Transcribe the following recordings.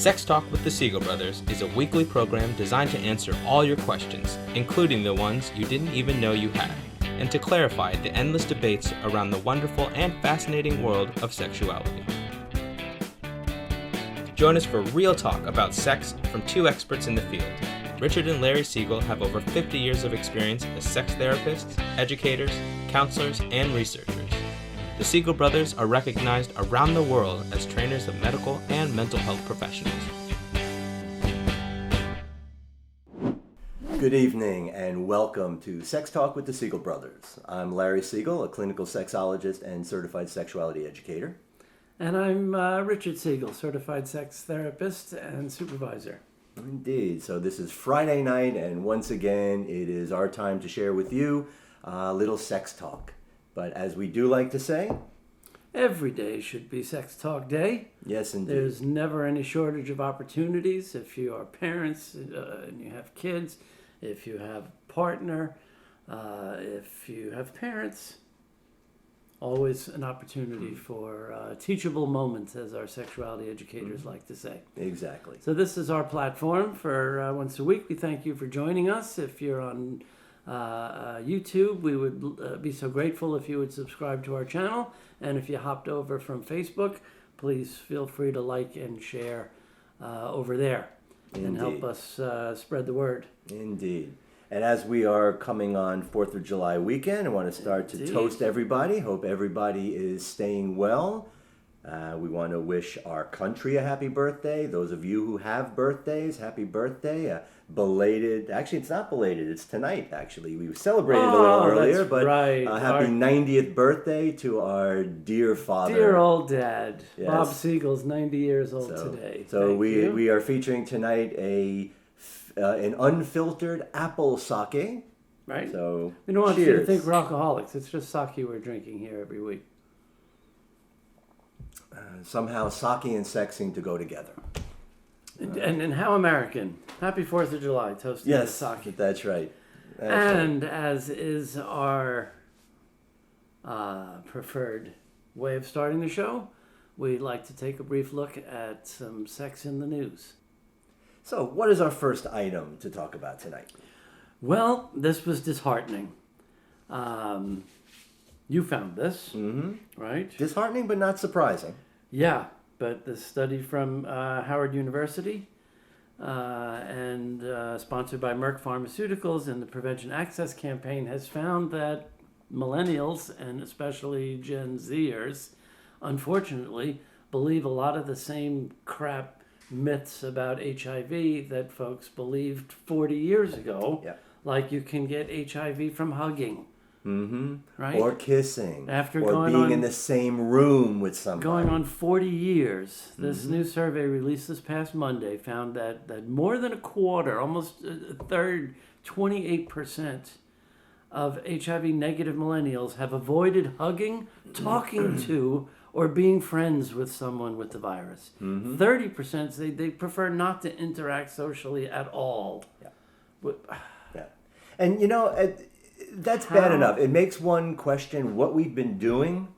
Sex Talk with the Siegel Brothers is a weekly program designed to answer all your questions, including the ones you didn't even know you had, and to clarify the endless debates around the wonderful and fascinating world of sexuality. Join us for real talk about sex from two experts in the field. Richard and Larry Siegel have over 50 years of experience as sex therapists, educators, counselors, and researchers. The Siegel Brothers are recognized around the world as trainers of medical and mental health professionals. Good evening and welcome to Sex Talk with the Siegel Brothers. I'm Larry Siegel, a clinical sexologist and certified sexuality educator. And I'm Richard Siegel, certified sex therapist and supervisor. Indeed. So this is Friday night, and once again, it is our time to share with you a little sex talk. But as we do like to say, every day should be Sex Talk Day. Yes, indeed. There's never any shortage of opportunities. If you are parents and you have kids, if you have a partner, if you have parents, always an opportunity for teachable moments, as our sexuality educators like to say. Exactly. So this is our platform for once a week. We thank you for joining us. If you're on YouTube, we would be so grateful if you would subscribe to our channel. And if you hopped over from Facebook, please feel free to like and share over there. Indeed. And help us spread the word. Indeed. And as we are coming on 4th of July weekend, I want to start to toast everybody. Hope everybody is staying well. We want to wish our country a happy birthday. Those of you who have birthdays, happy birthday. Belated, actually it's not belated, it's tonight actually. We celebrated a little earlier, but right. Happy 90th birthday to our dear father. Dear old dad. Yes. Bob Siegel's 90 years old today. So we are featuring tonight an unfiltered apple sake. Right. So we don't want you cheers. to think we're alcoholics. It's just sake we're drinking here every week. Somehow sake and sex seem to go together. And how American. Happy 4th of July. Toasting to sake. That's right. As is our preferred way of starting the show, we'd like to take a brief look at some sex in the news. So what is our first item to talk about tonight? Well, this was disheartening. You found this, right? Disheartening, but not surprising. Yeah, but the study from Howard University and sponsored by Merck Pharmaceuticals and the Prevention Access Campaign has found that millennials, and especially Gen Zers, unfortunately, believe a lot of the same crap myths about HIV that folks believed 40 years ago. Yep. Like you can get HIV from hugging. Right? Or kissing. Or being in the same room with somebody. Going on 40 years. This new survey released this past Monday found that more than a quarter, almost a third, 28% of HIV negative millennials have avoided hugging, talking to, or being friends with someone with the virus. 30% they prefer not to interact socially at all. Yeah. And you know, that's bad enough. It makes one question what we've been doing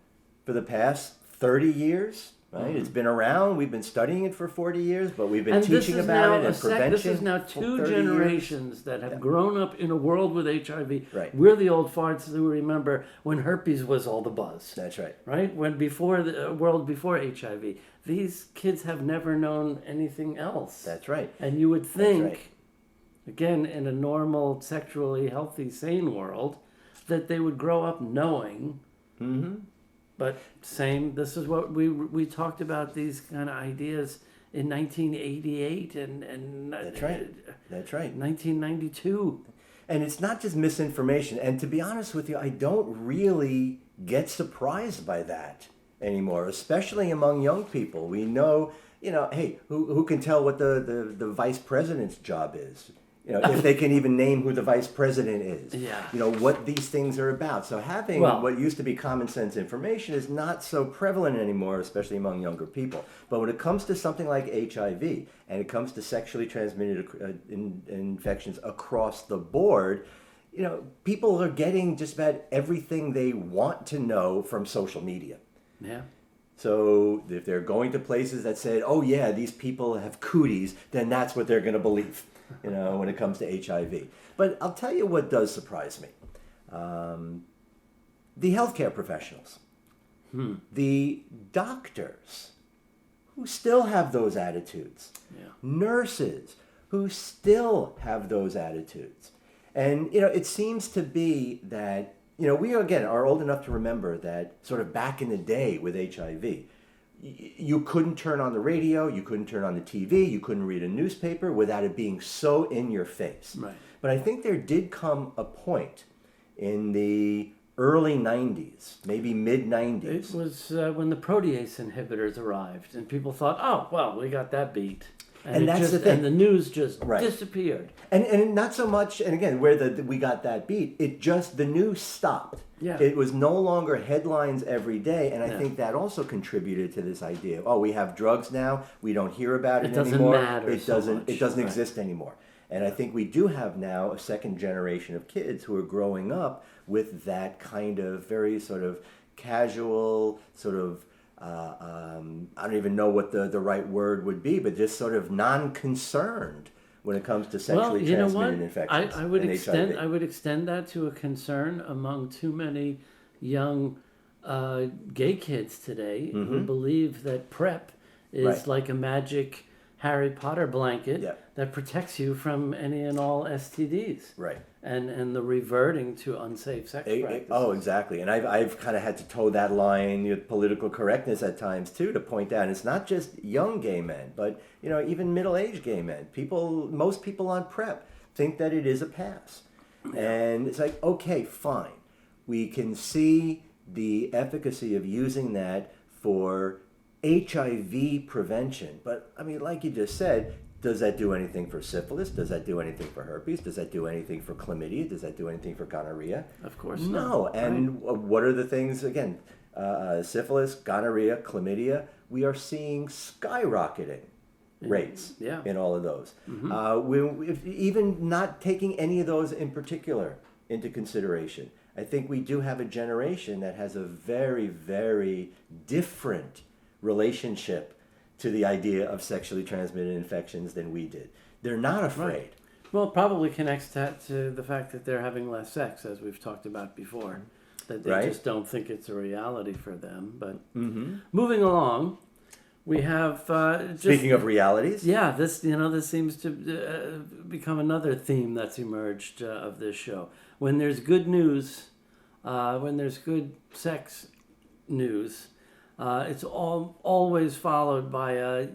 for the past 30 years, right? It's been around. We've been studying it for 40 years, but we've been teaching about it and prevention. This is now two generations that have grown up in a world with HIV. Right. We're the old farts who remember when herpes was all the buzz. That's right. Right? When before the world before HIV. These kids have never known anything else. That's right. And you would think, again, in a normal, sexually healthy, sane world, that they would grow up knowing. But this is what we talked about, these kind of ideas in 1988 and That's right. 1992. And it's not just misinformation. And to be honest with you, I don't really get surprised by that anymore, especially among young people. We know, hey, who can tell what the vice president's job is? If they can even name who the vice president is. Yeah. What these things are about. So having what used to be common sense information is not so prevalent anymore, especially among younger people. But when it comes to something like HIV, and it comes to sexually transmitted infections across the board, people are getting just about everything they want to know from social media. Yeah. So if they're going to places that said, oh yeah, these people have cooties, then that's what they're going to believe, when it comes to HIV. But I'll tell you what does surprise me. The healthcare professionals, the doctors who still have those attitudes, nurses who still have those attitudes. And, it seems to be that, we again are old enough to remember that sort of back in the day with HIV, you couldn't turn on the radio, you couldn't turn on the TV, you couldn't read a newspaper without it being so in your face. Right. But I think there did come a point in the early 90s, maybe mid-90s. It was when the protease inhibitors arrived, and people thought, oh, well, we got that beat. And that's the thing. And the news just disappeared. And not so much, and again, where we got that beat, the news stopped. Yeah. It was no longer headlines every day, and I think that also contributed to this idea of, we have drugs now, we don't hear about it anymore. It doesn't exist anymore. And I think we do have now a second generation of kids who are growing up with that kind of very sort of casual, sort of, I don't even know what the right word would be, but just sort of non-concerned when it comes to sexually transmitted infections. I would extend that to a concern among too many young gay kids today who believe that PrEP is like a magic Harry Potter blanket that protects you from any and all STDs. Right. And the reverting to unsafe sex practices. Oh, exactly. And I've kind of had to toe that line with political correctness at times, too, to point out it's not just young gay men, but, even middle-aged gay men. Most people on PrEP think that it is a pass. And it's like, okay, fine. We can see the efficacy of using that for HIV prevention. But, like you just said, does that do anything for syphilis? Does that do anything for herpes? Does that do anything for chlamydia? Does that do anything for gonorrhea? Of course no. not. And what are the things, again, syphilis, gonorrhea, chlamydia, we are seeing skyrocketing rates in all of those. Even not taking any of those in particular into consideration, I think we do have a generation that has a very, very different relationship to the idea of sexually transmitted infections than we did. They're not afraid. Right. Well, it probably connects that to the fact that they're having less sex, as we've talked about before. That they just don't think it's a reality for them. But moving along, we have... Speaking of realities? Yeah, this seems to become another theme that's emerged of this show. When there's good news, when there's good sex news... it's always followed by a,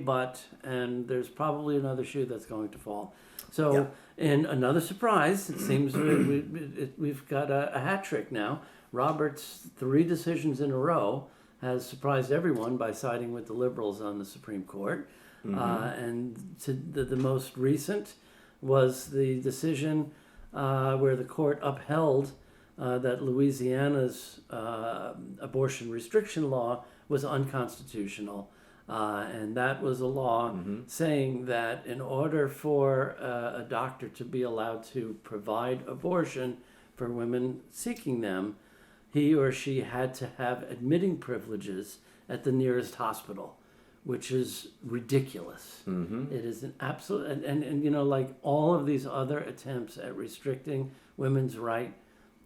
but, and there's probably another shoe that's going to fall. So, in another surprise, it seems we've got a hat trick now. Roberts' 3 decisions in a row has surprised everyone by siding with the liberals on the Supreme Court. And the most recent was the decision where the court upheld that Louisiana's abortion restriction law was unconstitutional. And that was a law saying that in order for a doctor to be allowed to provide abortion for women seeking them, he or she had to have admitting privileges at the nearest hospital, which is ridiculous. It is an absolute, and like all of these other attempts at restricting women's right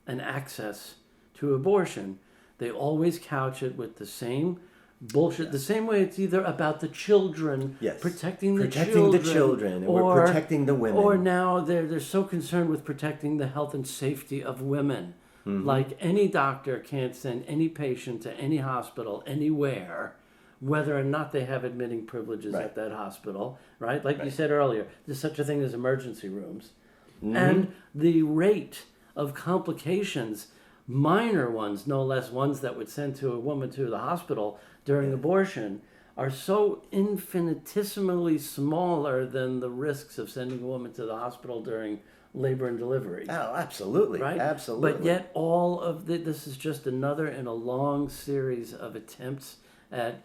and access to abortion, they always couch it with the same bullshit. The same way it's either about the children, protecting the children, or protecting the women. Or now they're so concerned with protecting the health and safety of women. Like any doctor can't send any patient to any hospital anywhere, whether or not they have admitting privileges at that hospital, right? Like you said earlier, there's such a thing as emergency rooms. And the rate of complications, minor ones, no less, ones that would send to a woman to the hospital during abortion, are so infinitesimally smaller than the risks of sending a woman to the hospital during labor and delivery. Oh, absolutely. Right? Absolutely. But yet all of this is just another in a long series of attempts at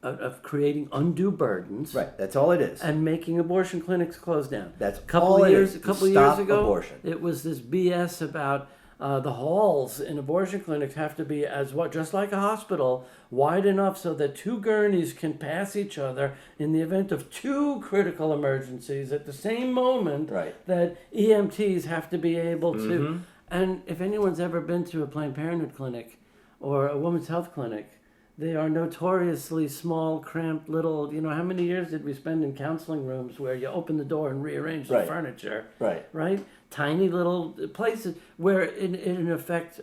of creating undue burdens. Right, that's all it is. And making abortion clinics close down. That's a couple all of years it is. ago, Abortion. it was this BS about The halls in abortion clinics have to be just like a hospital, wide enough so that two gurneys can pass each other in the event of two critical emergencies at the same moment. Right. That EMTs have to be able to. And if anyone's ever been to a Planned Parenthood clinic or a women's health clinic, they are notoriously small, cramped little, how many years did we spend in counseling rooms where you open the door and rearrange the furniture? Right? Tiny little places where, in effect,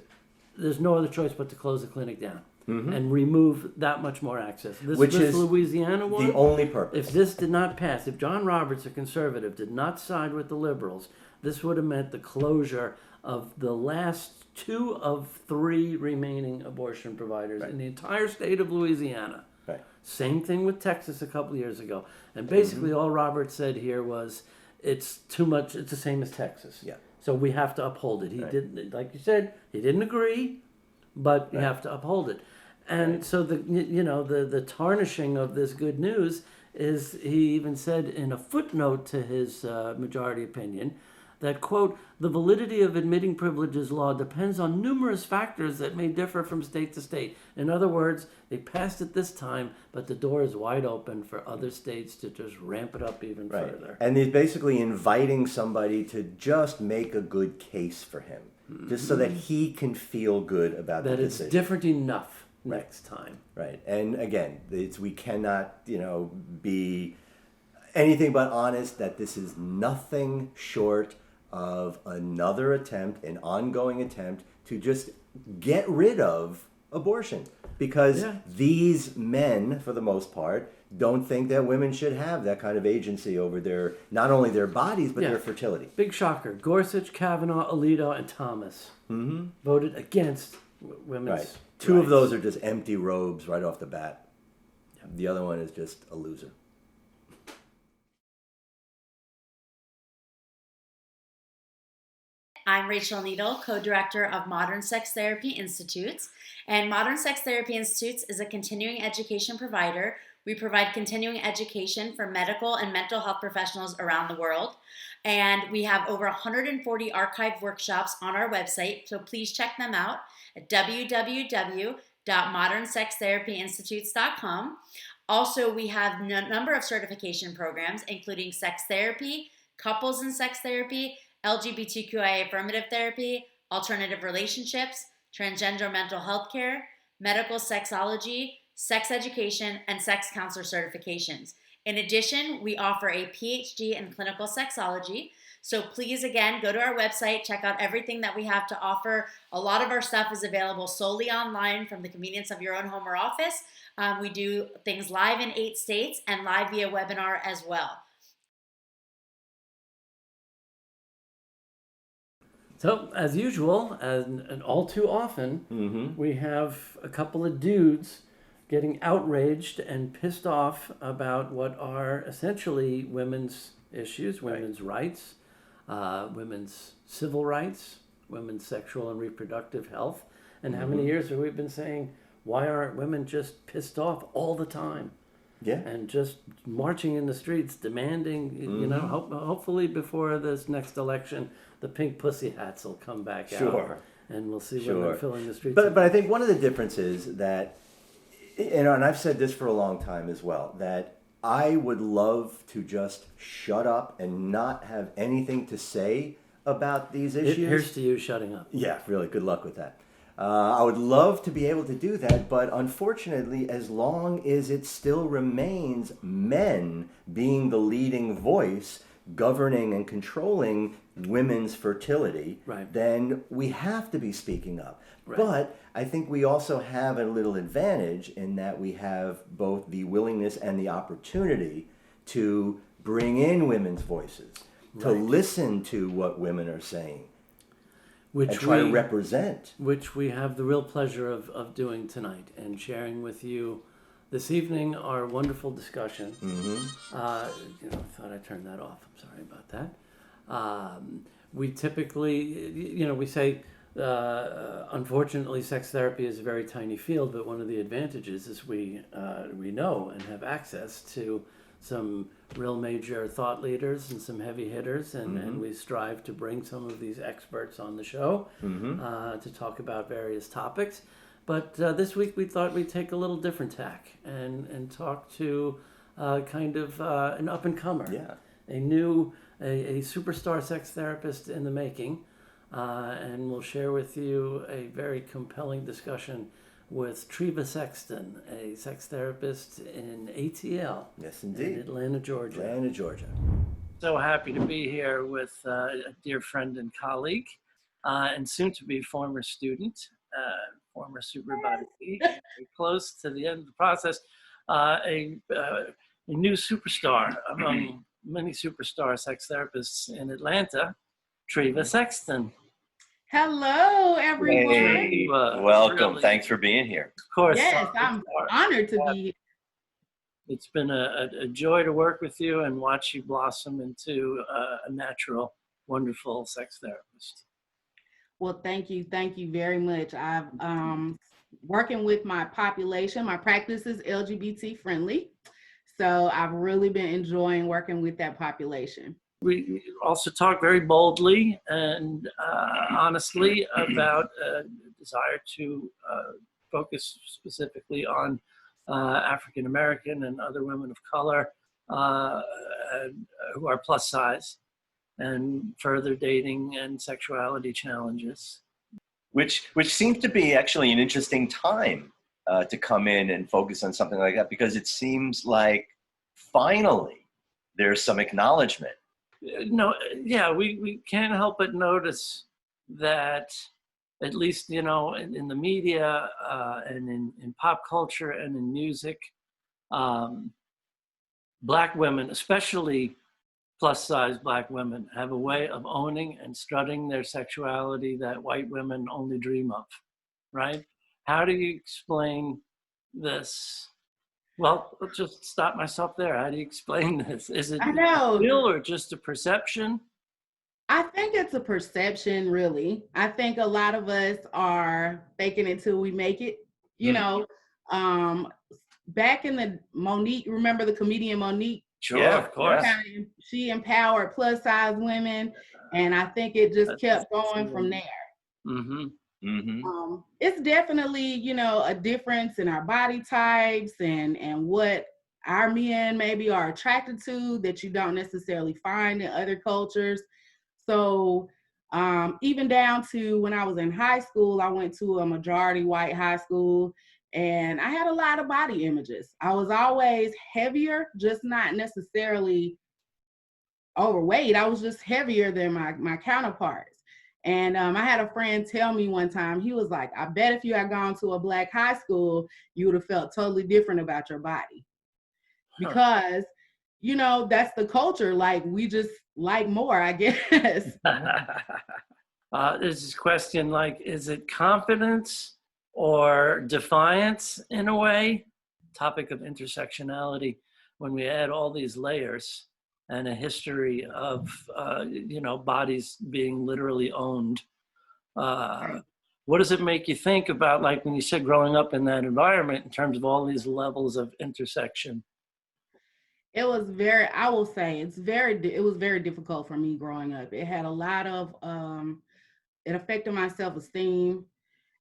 there's no other choice but to close the clinic down and remove that much more access. Which is Louisiana one, the only purpose. if this did not pass, if John Roberts, a conservative, did not side with the liberals, this would have meant the closure of the last 2 of 3 remaining abortion providers in the entire state of Louisiana. Right. Same thing with Texas a couple of years ago. And basically all Roberts said here was, it's too much, it's the same as Texas. Yeah. So we have to uphold it. He didn't, like you said, he didn't agree, but you have to uphold it. And so the tarnishing of this good news is, he even said in a footnote to his majority opinion, that, quote, the validity of admitting privileges law depends on numerous factors that may differ from state to state. In other words, they passed it this time, but the door is wide open for other states to just ramp it up even further. And he's basically inviting somebody to just make a good case for him, just so that he can feel good about the decision. That it's different enough next time. Right. And again, we cannot, be anything but honest that this is nothing short of another attempt, an ongoing attempt to just get rid of abortion. Because these men, for the most part, don't think that women should have that kind of agency over not only their bodies, but their fertility. Big shocker. Gorsuch, Kavanaugh, Alito, and Thomas voted against women's rights. 2 of those are just empty robes right off the bat. The other one is just a loser. I'm Rachel Needle, co-director of Modern Sex Therapy Institutes. And Modern Sex Therapy Institutes is a continuing education provider. We provide continuing education for medical and mental health professionals around the world. And we have over 140 archived workshops on our website, so please check them out at www.modernsextherapyinstitutes.com. Also, we have a number of certification programs, including sex therapy, couples in sex therapy, LGBTQIA affirmative therapy, alternative relationships, transgender mental health care, medical sexology, sex education, and sex counselor certifications. In addition, we offer a PhD in clinical sexology. So please, again, go to our website, check out everything that we have to offer. A lot of our stuff is available solely online from the convenience of your own home or office. We do things live in 8 states and live via webinar as well. So, as usual, and all too often, we have a couple of dudes getting outraged and pissed off about what are essentially women's issues, women's rights, women's civil rights, women's sexual and reproductive health. And how many years have we been saying, why aren't women just pissed off all the time? Yeah. And just marching in the streets, demanding, hopefully before this next election, the pink pussy hats will come back out. And we'll see women filling the streets. But I think one of the differences that, and I've said this for a long time as well, that I would love to just shut up and not have anything to say about these issues. Here's to you shutting up. Yeah, really, good luck with that. I would love to be able to do that, but unfortunately, as long as it still remains men being the leading voice, governing and controlling women's fertility, then we have to be speaking up. But I think we also have a little advantage in that we have both the willingness and the opportunity to bring in women's voices, to listen to what women are saying, and try to represent. Which we have the real pleasure of doing tonight and sharing with you this evening our wonderful discussion. I thought I turned that off. I'm sorry about that. We typically, we say, unfortunately, sex therapy is a very tiny field, but one of the advantages is we know and have access to some real major thought leaders and some heavy hitters, and we strive to bring some of these experts on the show to talk about various topics. But this week we thought we'd take a little different tack and talk to kind of an up-and-comer, a superstar sex therapist in the making, and we'll share with you a very compelling discussion with Treva Sexton, a sex therapist in ATL. Yes, indeed. In Atlanta, Georgia. Atlanta, Georgia. So happy to be here with a dear friend and colleague, and soon-to-be former student, former supervisor, close to the end of the process, a new superstar among many superstar sex therapists in Atlanta, Treva Sexton. Hello, everyone. Hey, welcome. Really, thanks for being here. Of course. Yes, I'm honored to be here. It's been a joy to work with you and watch you blossom into a natural, wonderful sex therapist. Well, thank you very much. I've working with my population. My practice is LGBT friendly, so I've really been enjoying working with that population. We also talk very boldly and honestly about a desire to focus specifically on African American and other women of color who are plus size, and further dating and sexuality challenges. Which seems to be actually an interesting time to come in and focus on something like that, because it seems like finally there's some acknowledgement. We can't help but notice that, at least, in the media and in pop culture and in music, Black women, especially plus-size Black women, have a way of owning and strutting their sexuality that white women only dream of, right? How do you explain this? Well, I'll just stop myself there. How do you explain this? Is it real or just a perception? I think it's a perception, really. I think a lot of us are faking it till we make it. Back in the Monique, remember the comedian Monique? Sure, yeah, of course. She empowered plus size women, and I think it just kept going from there. Mm-hmm. Mm-hmm. It's definitely, a difference in our body types and what our men maybe are attracted to that you don't necessarily find in other cultures. So even down to when I was in high school, I went to a majority white high school, and I had a lot of body images. I was always heavier, just not necessarily overweight. I was just heavier than my counterparts. And I had a friend tell me one time, he was like, I bet if you had gone to a Black high school, you would have felt totally different about your body. Because, that's the culture. Like, we just like more, I guess. There's this question, like, is it confidence or defiance in a way? Topic of intersectionality, when we add all these layers and a history of, bodies being literally owned. What does it make you think about, like, when you said growing up in that environment in terms of all these levels of intersection? It was very difficult for me growing up. It had a lot of, it affected my self-esteem.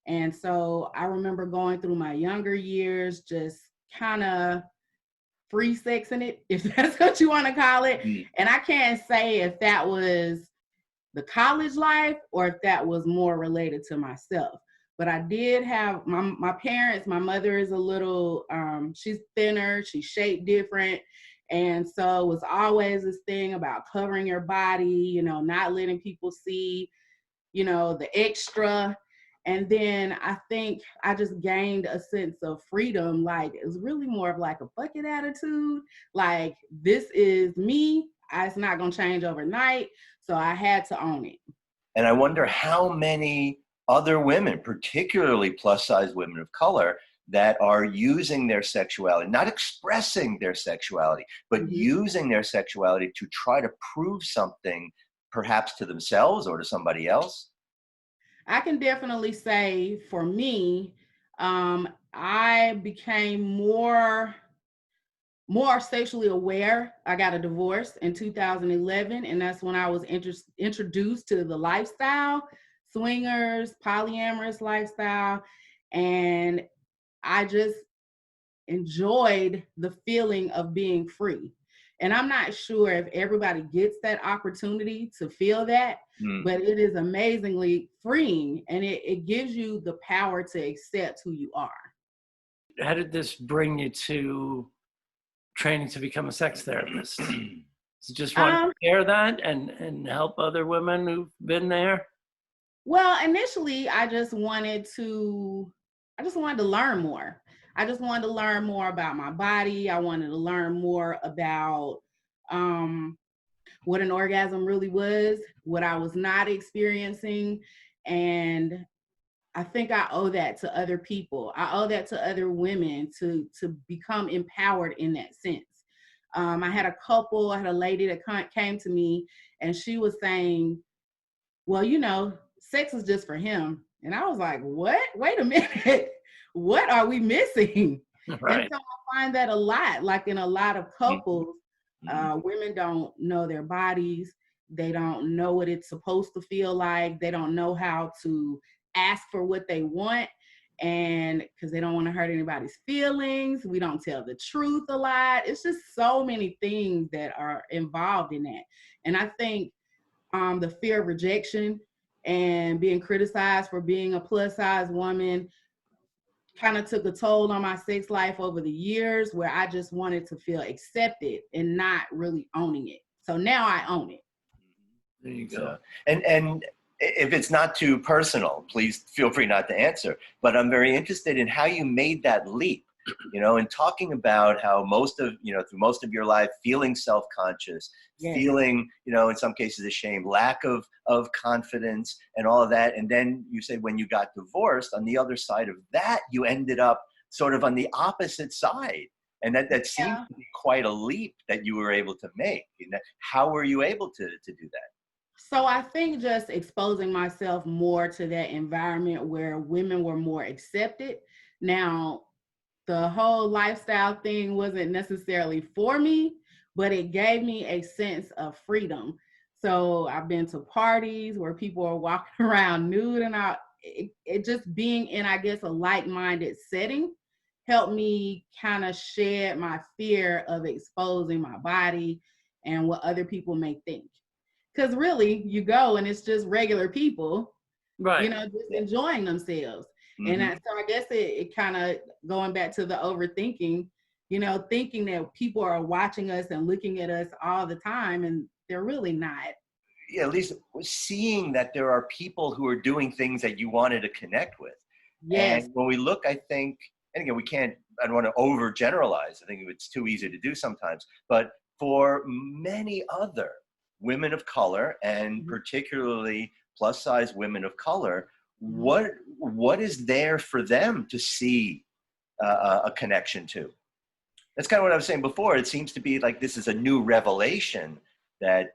And so I remember going through my younger years, just kind of free sexing it, if that's what you want to call it. And I can't say if that was the college life or if that was more related to myself. But I did have my parents, my mother is a little, she's thinner, she's shaped different. And so it was always this thing about covering your body, not letting people see, the extra. And then I think I just gained a sense of freedom. Like, it was really more of like a bucket attitude. Like, this is me. It's not going to change overnight. So I had to own it. And I wonder how many other women, particularly plus size women of color, that are using their sexuality, not expressing their sexuality, but using their sexuality to try to prove something, perhaps to themselves or to somebody else. I can definitely say for me, I became more more sexually aware. I got a divorce in 2011, and that's when I was introduced to the lifestyle, swingers, polyamorous lifestyle, and I just enjoyed the feeling of being free. And I'm not sure if everybody gets that opportunity to feel that, but it is amazingly freeing, and it gives you the power to accept who you are. How did this bring you to training to become a sex therapist? So just want to share that and help other women who've been there? Well, initially, I just wanted to learn more. I just wanted to learn more about my body. I wanted to learn more about what an orgasm really was, what I was not experiencing. And I think I owe that to other people. I owe that to other women to become empowered in that sense. I had a lady that came to me, and she was saying, well, sex is just for him. And I was like, what? Wait a minute. What are we missing? Right. And so I find that a lot, like in a lot of couples, women don't know their bodies. They don't know what it's supposed to feel like. They don't know how to ask for what they want. And because they don't want to hurt anybody's feelings, we don't tell the truth a lot. It's just so many things that are involved in that. And I think the fear of rejection and being criticized for being a plus size woman kind of took a toll on my sex life over the years, where I just wanted to feel accepted and not really owning it. So now I own it. There you go. And if it's not too personal, please feel free not to answer. But I'm very interested in how you made that leap, and talking about how through most of your life, feeling self-conscious, feeling, in some cases ashamed, lack of confidence and all of that. And then you say when you got divorced, on the other side of that, you ended up sort of on the opposite side. And that seemed to be quite a leap that you were able to make. How were you able to do that? So I think just exposing myself more to that environment where women were more accepted. Now, the whole lifestyle thing wasn't necessarily for me, but it gave me a sense of freedom. So I've been to parties where people are walking around nude, and it just being in, I guess, a like-minded setting helped me kind of shed my fear of exposing my body and what other people may think. Because really, you go and it's just regular people, right, just enjoying themselves. And so I guess it kind of going back to the overthinking, thinking that people are watching us and looking at us all the time, and they're really not. Yeah, at least seeing that there are people who are doing things that you wanted to connect with. Yes. And when we look, I think, and again, I don't want to overgeneralize. I think it's too easy to do sometimes. But for many other women of color, and particularly plus size women of color, what is there for them to see a connection to? That's kind of what I was saying before. It seems to be like this is a new revelation that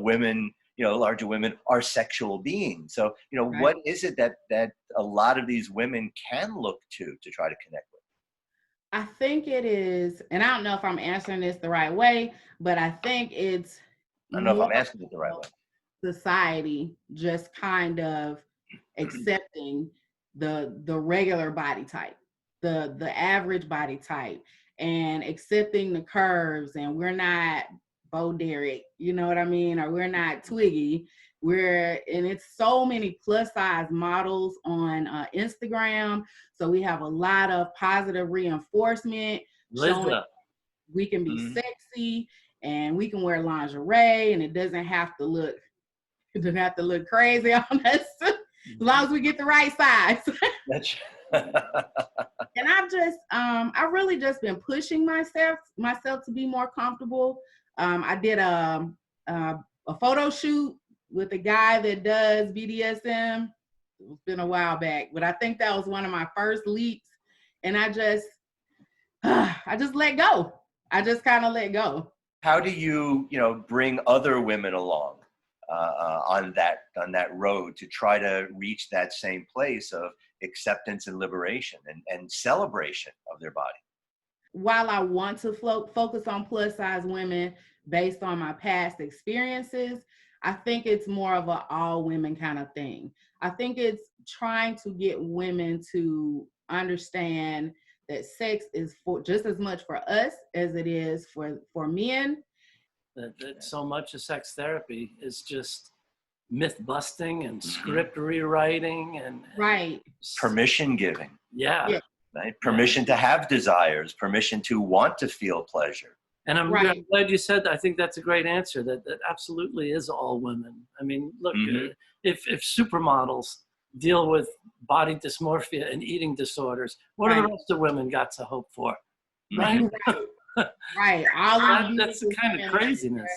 women, larger women, are sexual beings. So, what is it that a lot of these women can look to try to connect with? I think it is, and I don't know if I'm answering this the right way, but I think it's I don't know if I'm asking it the right way. Society just kind of accepting the regular body type, the average body type, and accepting the curves, and we're not Bo Derek, you know what I mean? Or we're not Twiggy. And it's so many plus size models on Instagram. So we have a lot of positive reinforcement showing we can be sexy and we can wear lingerie, and it doesn't have to look crazy on us as long as we get the right size. And I've really just been pushing myself to be more comfortable. I did a photo shoot with a guy that does BDSM. It's been a while back, but I think that was one of my first leaps. And I just let go. I just kind of let go. How do you, bring other women along on that road to try to reach that same place of acceptance and liberation and celebration of their body? while I want to focus on plus size women based on my past experiences, I think it's more of an all women kind of thing. I think it's trying to get women to understand that sex is for just as much for us as it is for men. That so much of sex therapy is just myth busting and script rewriting and Right. Permission giving. Yeah. Right? Permission to have desires, permission to want to feel pleasure. And I'm Right. glad you said that. I think that's a great answer. That absolutely is all women. I mean, look, if supermodels deal with body dysmorphia and eating disorders, what do the rest of women got to hope for? Right? Right. That's the kind of craziness.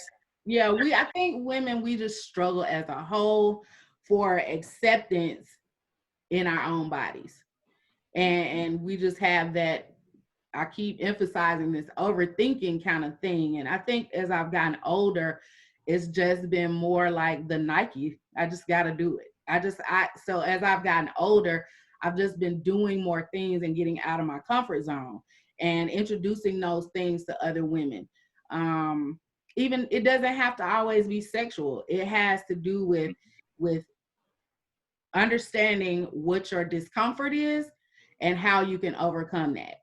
Yeah, I think women, we just struggle as a whole for acceptance in our own bodies. And we just have that, I keep emphasizing this overthinking kind of thing. And I think as I've gotten older, it's just been more like the Nike. I just got to do it. So as I've gotten older, I've just been doing more things and getting out of my comfort zone and introducing those things to other women. Even it doesn't have to always be sexual. It has to do with understanding what your discomfort is and how you can overcome that.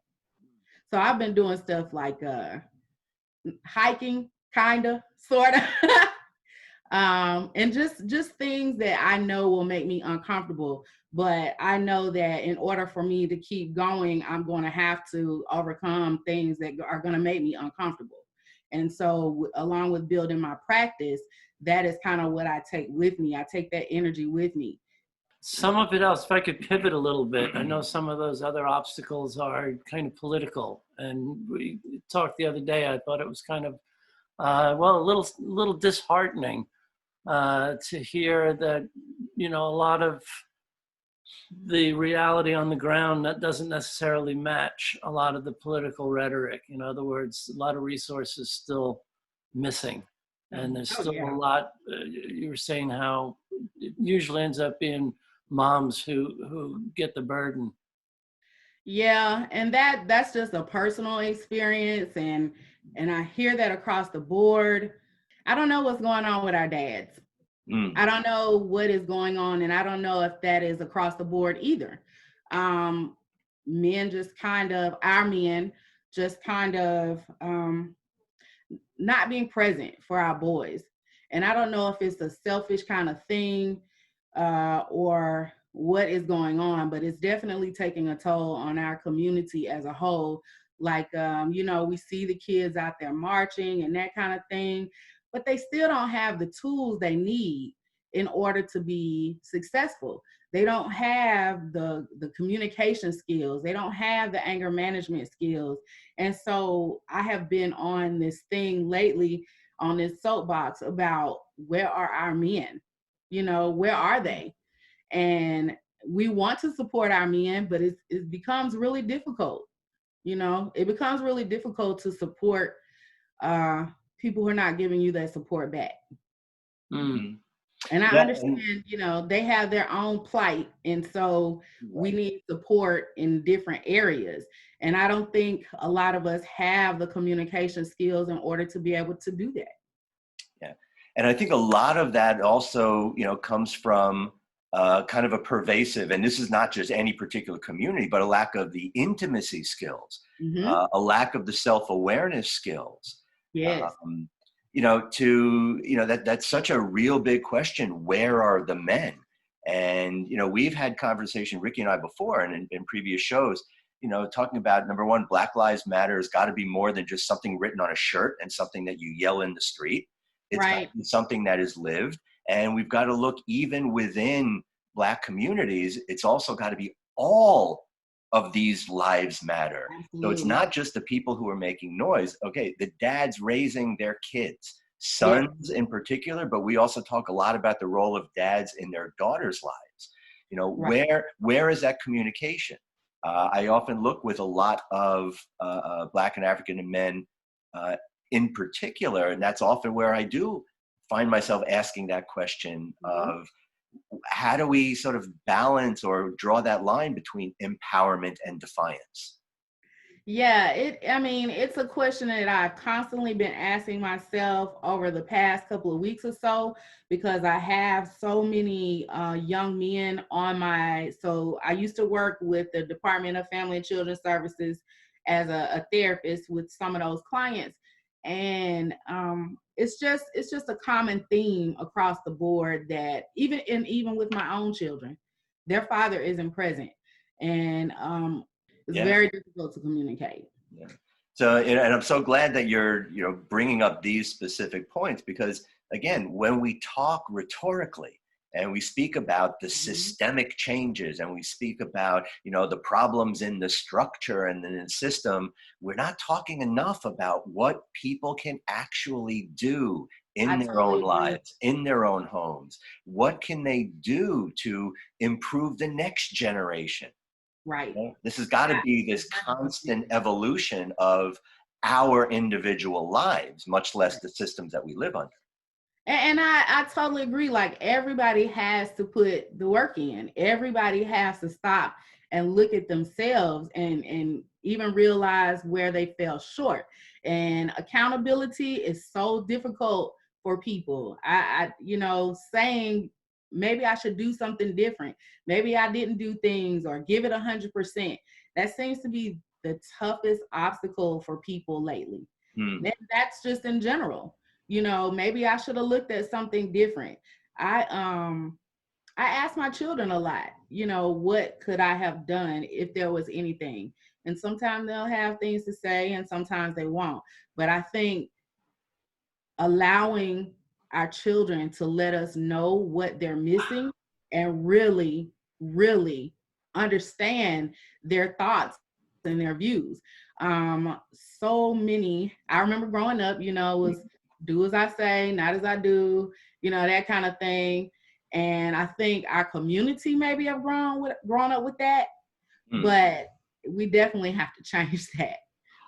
So I've been doing stuff like hiking, kinda, sorta, and just things that I know will make me uncomfortable. But I know that in order for me to keep going, I'm going to have to overcome things that are going to make me uncomfortable. And so, along with building my practice, that is kind of what I take with me. I take that energy with me. Some of it else, if I could pivot a little bit, I know some of those other obstacles are kind of political. And we talked the other day, I thought it was kind of, a little disheartening to hear that, a lot of the reality on the ground that doesn't necessarily match a lot of the political rhetoric. In other words, a lot of resources still missing. And there's still a lot, you were saying how it usually ends up being moms who get the burden. Yeah, and that's just a personal experience, and I hear that across the board. I don't know what's going on with our dads. I don't know what is going on, and I don't know if that is across the board either. Men just kind of, our men just kind of not being present for our boys. And I don't know if it's a selfish kind of thing or what is going on, but it's definitely taking a toll on our community as a whole. Like, we see the kids out there marching and that kind of thing, but they still don't have the tools they need in order to be successful. They don't have the communication skills. They don't have the anger management skills. And so I have been on this thing lately, on this soapbox about where are our men? Where are they? And we want to support our men, but it becomes really difficult. It becomes really difficult to support people who are not giving you that support back. And I understand, they have their own plight. And so we need support in different areas. And I don't think a lot of us have the communication skills in order to be able to do that. Yeah. And I think a lot of that also, comes from kind of a pervasive, and this is not just any particular community, but a lack of the intimacy skills, a lack of the self-awareness skills. Yes. That's such a real big question. Where are the men? And, we've had conversation, Ricky and I, before, and in previous shows, talking about, number one, Black Lives Matter has got to be more than just something written on a shirt and something that you yell in the street. It's got to be something that is lived. And we've got to look even within Black communities. It's also got to be all of these lives matter. Absolutely. So it's not just the people who are making noise. Okay, the dads raising their kids, sons in particular, but we also talk a lot about the role of dads in their daughters' lives. Where is that communication? I often look with a lot of Black and African men in particular, and that's often where I do find myself asking that question of how do we sort of balance or draw that line between empowerment and defiance? Yeah, I mean, it's a question that I've constantly been asking myself over the past couple of weeks or so, because I have so many young men on so I used to work with the Department of Family and Children Services as a therapist with some of those clients. And it's just a common theme across the board that even with my own children, their father isn't present. And it's Yeah. very difficult to communicate. Yeah. So, and I'm so glad that you're, bringing up these specific points, because again, when we talk rhetorically and we speak about the systemic changes and we speak about, the problems in the structure and in the system, we're not talking enough about what people can actually do in their own lives, in their own homes. What can they do to improve the next generation? Right. This has got to be this constant evolution of our individual lives, much less the systems that we live under. And I totally agree. Like, everybody has to put the work in. Everybody has to stop and look at themselves and even realize where they fell short. And accountability is so difficult for people. Saying maybe I should do something different. Maybe I didn't do things, or give it 100%. That seems to be the toughest obstacle for people lately. And that's just in general. Maybe I should have looked at something different. I ask my children a lot, what could I have done if there was anything? And sometimes they'll have things to say and sometimes they won't. But I think allowing our children to let us know what they're missing and really, really understand their thoughts and their views. So many, I remember growing up, was do as I say, not as I do, that kind of thing. And I think our community maybe have grown up with that, but we definitely have to change that.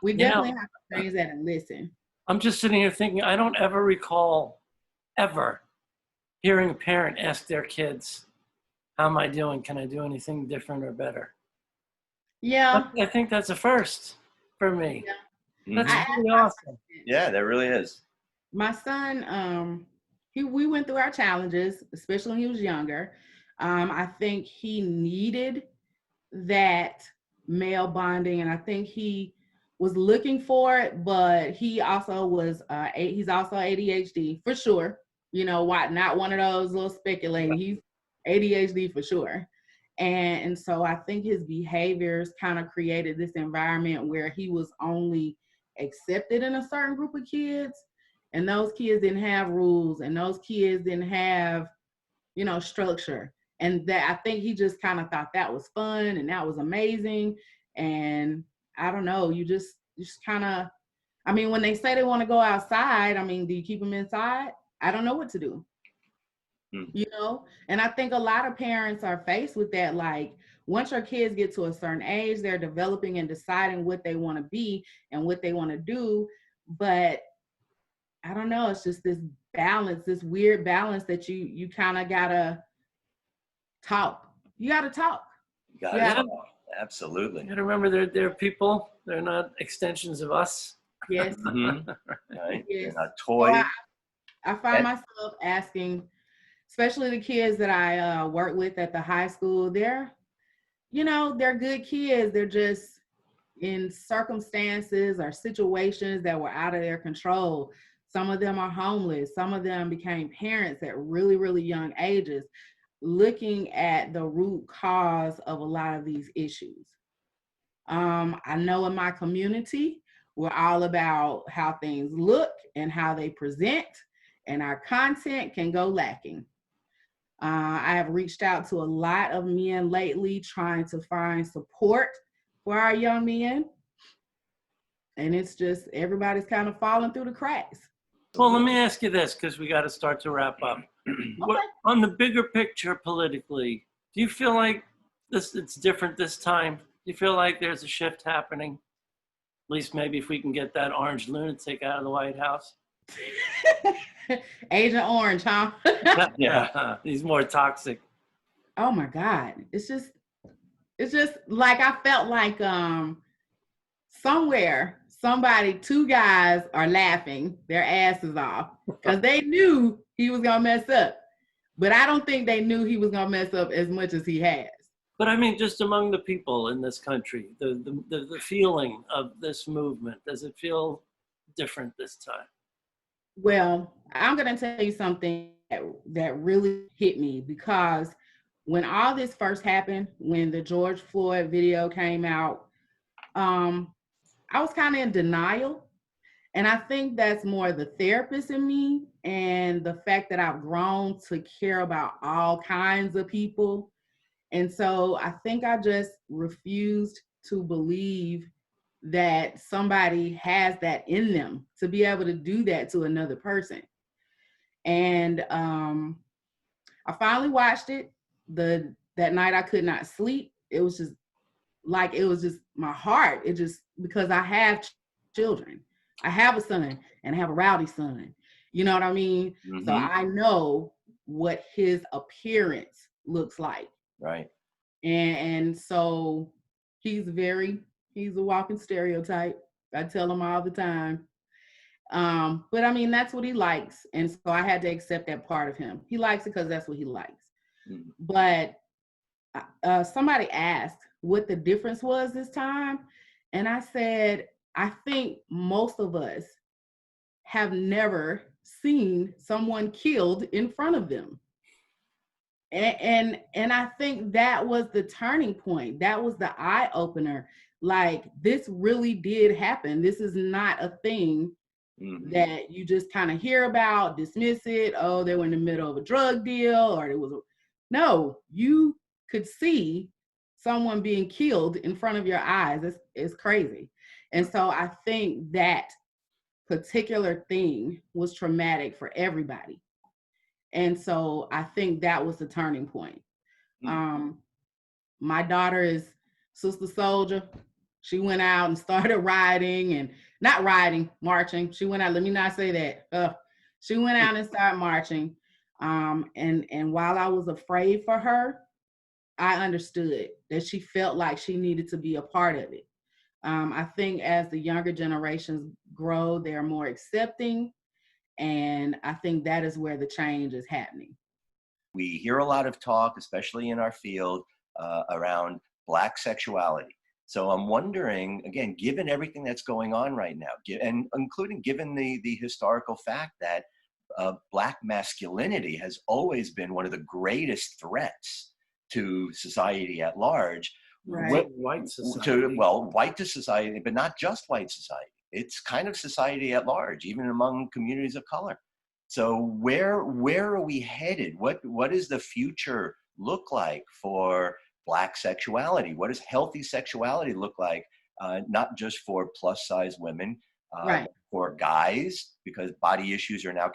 We definitely have to change that and listen. I'm just sitting here thinking, I don't ever recall ever hearing a parent ask their kids, how am I doing? Can I do anything different or better? Yeah. I think that's a first for me. Yeah. That's really awesome. Yeah, that really is. My son, we went through our challenges, especially when he was younger. I think he needed that male bonding, and I think he was looking for it, but he also was he's also ADHD for sure. Not one of those little speculating. He's ADHD for sure. And so I think his behaviors kind of created this environment where he was only accepted in a certain group of kids, and those kids didn't have rules, and those kids didn't have, structure. And that, I think he just kind of thought that was fun and that was amazing. And I don't know, you just kind of, when they say they want to go outside, do you keep them inside? I don't know what to do. And I think a lot of parents are faced with that. Like, once your kids get to a certain age, they're developing and deciding what they want to be and what they want to do. But I don't know, it's just this balance, this weird balance that you kind of gotta talk. You gotta talk. Absolutely. You gotta remember, they're people. They're not extensions of us. Yes. Right. Yes. They're not toys. So I find myself asking, especially the kids that I work with at the high school, they're good kids. They're just in circumstances or situations that were out of their control. Some of them are homeless. Some of them became parents at really, really young ages. Looking at the root cause of a lot of these issues. I know in my community, we're all about how things look and how they present, and our content can go lacking. I have reached out to a lot of men lately trying to find support for our young men. And it's just, everybody's kind of falling through the cracks. Well, let me ask you this, because we got to start to wrap up. Okay. On the bigger picture politically, do you feel like it's different this time? Do you feel like there's a shift happening? At least maybe if we can get that orange lunatic out of the White House. Agent Orange, huh? Yeah, he's more toxic. Oh my God. It's just like, I felt like somewhere, two guys are laughing their asses off because they knew he was gonna mess up. But I don't think they knew he was gonna mess up as much as he has. But I mean, just among the people in this country, the feeling of this movement, does it feel different this time? Well, I'm gonna tell you something that really hit me, because when all this first happened, when the George Floyd video came out, I was kind of in denial. And I think that's more the therapist in me and the fact that I've grown to care about all kinds of people. And so I think I just refused to believe that somebody has that in them to be able to do that to another person. And I finally watched it. That night I could not sleep. It was just my heart. It just, because I have children. I have a son and I have a rowdy son. You know what I mean? Mm-hmm. So I know what his appearance looks like. Right. And so he's a walking stereotype. I tell him all the time. But I mean, that's what he likes. And so I had to accept that part of him. He likes it because that's what he likes. Mm-hmm. But somebody asked what the difference was this time. And I said, I think most of us have never seen someone killed in front of them. And I think that was the turning point. That was the eye opener. Like, this really did happen. This is not a thing that you just kind of hear about, dismiss it. Oh, they were in the middle of a drug deal, or no, you could see someone being killed in front of your eyes. It's crazy. And so I think that particular thing was traumatic for everybody. And so I think that was the turning point. My daughter is Sister Soldier. She went out and started marching. She went out, let me not say that. She went out and started marching. And while I was afraid for her, I understood that she felt like she needed to be a part of it. I think as the younger generations grow, they're more accepting. And I think that is where the change is happening. We hear a lot of talk, especially in our field, around Black sexuality. So I'm wondering, again, given everything that's going on right now, and including given the historical fact that Black masculinity has always been one of the greatest threats to society at large. Right. White society. White to society, but not just white society. It's kind of society at large, even among communities of color. So where are we headed? What does the future look like for Black sexuality? What does healthy sexuality look like? Not just for plus size women, right. For guys, because body issues are now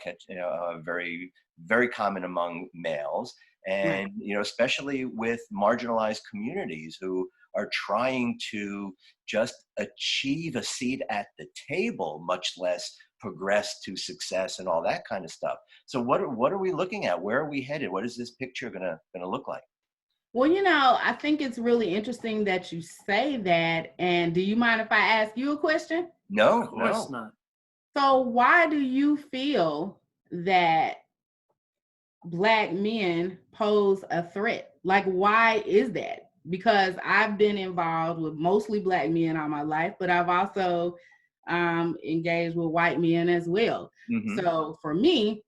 very, very common among males. And, right. Especially with marginalized communities who are trying to just achieve a seat at the table, much less progress to success and all that kind of stuff. So what are we looking at? Where are we headed? What is this picture gonna look like? Well, I think it's really interesting that you say that. And do you mind if I ask you a question? No, of course not. So why do you feel that Black men pose a threat? Like, why is that? Because I've been involved with mostly Black men all my life, but I've also engaged with white men as well. Mm-hmm. So for me,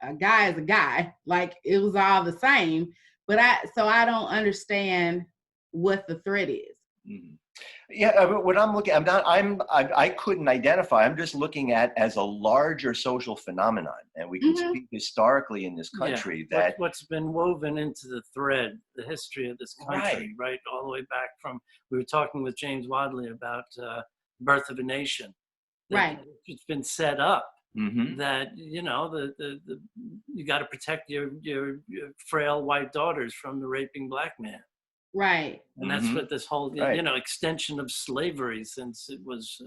a guy is a guy. Like, it was all the same. But I don't understand what the threat is. Mm-hmm. Yeah, what I'm looking, I couldn't identify. I'm just looking at as a larger social phenomenon, and we can speak historically in this country that what's been woven into the thread, the history of this country, right, all the way back from. We were talking with James Wadley about Birth of a Nation. Right, it's been set up that you got to protect your frail white daughters from the raping Black man. Right. And that's what this whole, extension of slavery, since it was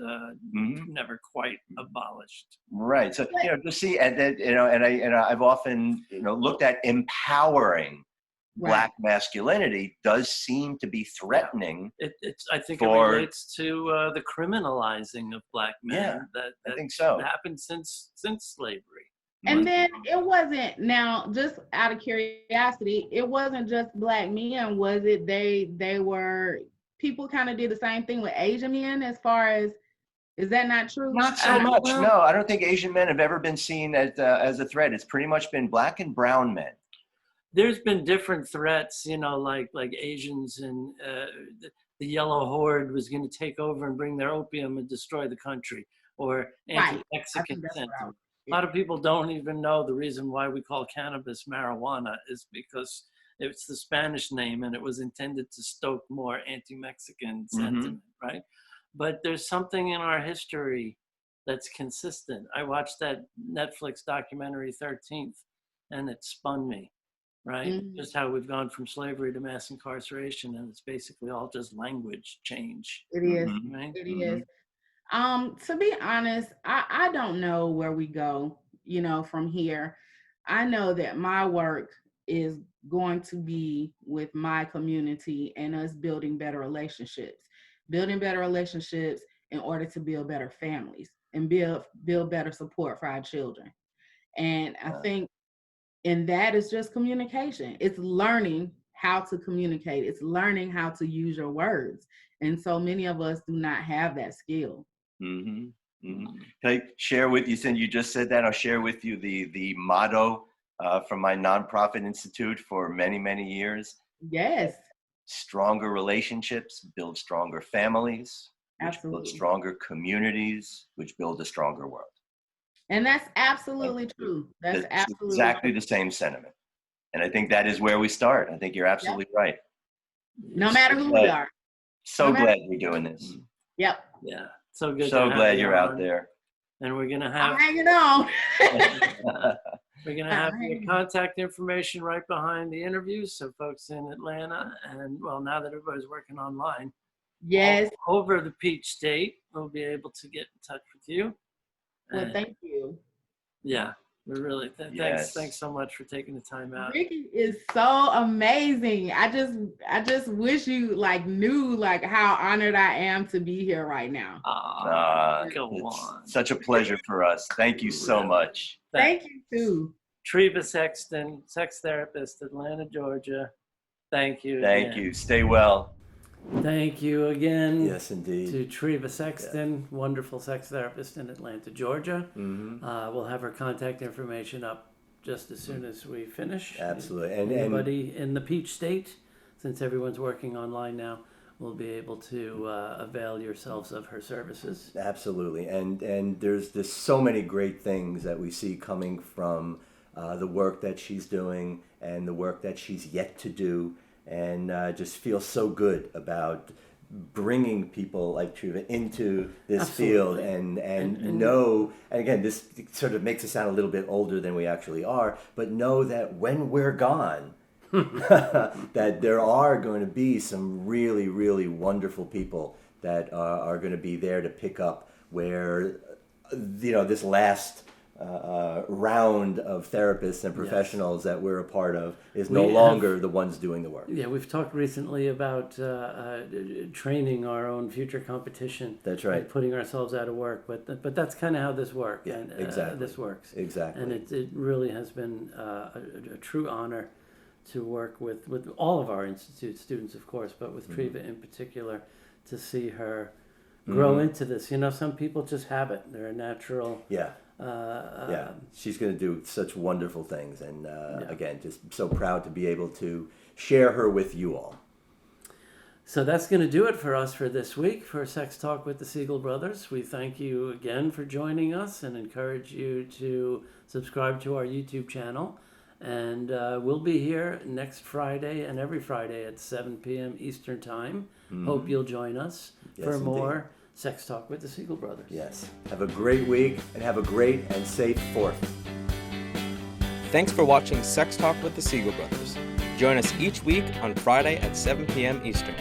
never quite abolished. Right. So, to see, and then, and I've often, looked at empowering Black masculinity does seem to be threatening. I think for- it relates to the criminalizing of Black men that I think so. happened since slavery. And then it wasn't, now just out of curiosity, it wasn't just Black men, was it? They were, people kind of did the same thing with Asian men as far as, is that not true? Not so much. No, I don't think Asian men have ever been seen as a threat. It's pretty much been Black and brown men. There's been different threats, like Asians and the Yellow Horde was going to take over and bring their opium and destroy the country, or anti-Mexican sentiment. A lot of people don't even know the reason why we call cannabis marijuana is because it's the Spanish name and it was intended to stoke more anti-Mexican sentiment, right? But there's something in our history that's consistent. I watched that Netflix documentary 13th and it spun me. Right? Just how we've gone from slavery to mass incarceration, and it's basically all just language change. It is. Right? It is. To be honest, I don't know where we go, from here. I know that my work is going to be with my community and us building better relationships in order to build better families and build better support for our children. And I think, and that is just communication. It's learning how to communicate. It's learning how to use your words. And so many of us do not have that skill. Can I share with you, since you just said that, I'll share with you the motto from my nonprofit institute for many, many years. Yes. Stronger relationships build stronger families, which build stronger communities, which build a stronger world. And that's absolutely true. That's absolutely exactly true. the same sentiment. And I think that is where we start. I think you're absolutely right. No matter who we are. So glad you're doing this. Yep. Yeah. So good. So glad you're out there. And we're going to have... I'm hanging on. We're going to have your contact information right behind the interview. So folks in Atlanta, and well, now that everybody's working online. Yes. All over the Peach State, we'll be able to get in touch with you. Well, thank you. Yeah, we're really thanks so much for taking the time out. Ricky is so amazing. I just wish you knew how honored I am to be here right now. Go on. Such a pleasure for us. Thank you so much. Thank you too. Treva Sexton, sex therapist, Atlanta, Georgia. Thank you. Thank you. Stay well. Thank you again. Yes, indeed. To Treva Sexton, wonderful sex therapist in Atlanta, Georgia. We'll have her contact information up just as soon as we finish. Absolutely. And anybody in the Peach State, since everyone's working online now, will be able to avail yourselves of her services. Absolutely. And there's just so many great things that we see coming from the work that she's doing and the work that she's yet to do. And just feel so good about bringing people like Treva into this field and know, and again, this sort of makes us sound a little bit older than we actually are, but know that when we're gone, that there are going to be some really, really wonderful people that are going to be there to pick up where, this last round of therapists and professionals that we're a part of is no longer the ones doing the work. Yeah, we've talked recently about training our own future competition. That's right. And putting ourselves out of work, but that's kind of how this works. Yeah, and, exactly. This works. Exactly. And it really has been a true honor to work with all of our institute students, of course, but with Treva in particular, to see her grow into this. Some people just have it. They're a natural... Yeah. She's going to do such wonderful things, and again, just so proud to be able to share her with you all. So that's going to do it for us for this week for Sex Talk with the Siegel Brothers. We thank you again for joining us and encourage you to subscribe to our YouTube channel. And we'll be here next Friday and every Friday at 7 p.m. Eastern Time. Hope you'll join us for more Sex Talk with the Siegel Brothers. Yes. Have a great week and have a great and safe 4th. Thanks for watching Sex Talk with the Siegel Brothers. Join us each week on Friday at 7 p.m. Eastern.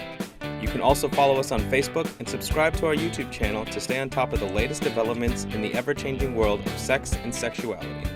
You can also follow us on Facebook and subscribe to our YouTube channel to stay on top of the latest developments in the ever-changing world of sex and sexuality.